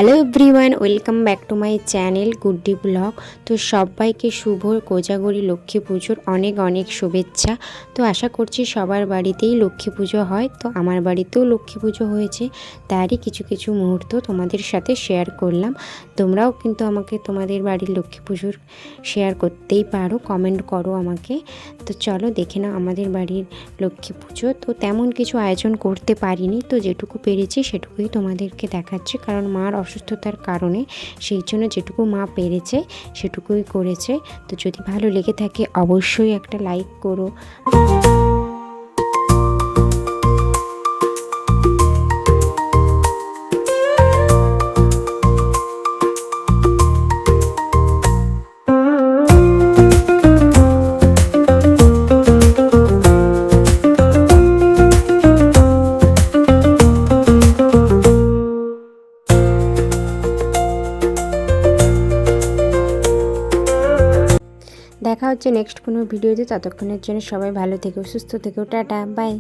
Hello everyone, welcome back to my channel Guddi blog. তো সবাইকে শুভ কোজাগরী লক্ষ্মী পুজোর অনেক অনেক শুভেচ্ছা। তো আশা করছি সবার বাড়িতেই লক্ষ্মী পুজো হয়। তো আমার বাড়িতেও লক্ষ্মী পুজো হয়েছে, তারই কিছু কিছু মুহূর্ত তোমাদের সাথে শেয়ার করলাম। তোমরাও কিন্তু আমাকে তোমাদের বাড়ির লক্ষ্মী পুজোর শেয়ার করতেই পারো, কমেন্ট করো আমাকে। তো চলো দেখে নাও আমাদের বাড়ির লক্ষ্মী পুজো। তো তেমন কিছু আয়োজন করতে পারিনি, তো যেটুকু পেরেছি সেটুকুই তোমাদেরকে দেখাচ্ছি, কারণ মার অসুস্থতার কারণে সেই জন্য যেটুকু মা পেরেছে সেটুকুই করেছে। তো যদি ভালো লেগে থাকে অবশ্যই একটা লাইক করো। দেখা হচ্ছে নেক্সট কোনো ভিডিওতে। ততক্ষণের জন্য সবাই ভালো থেকো, সুস্থ থেকো, টাটা, বাই।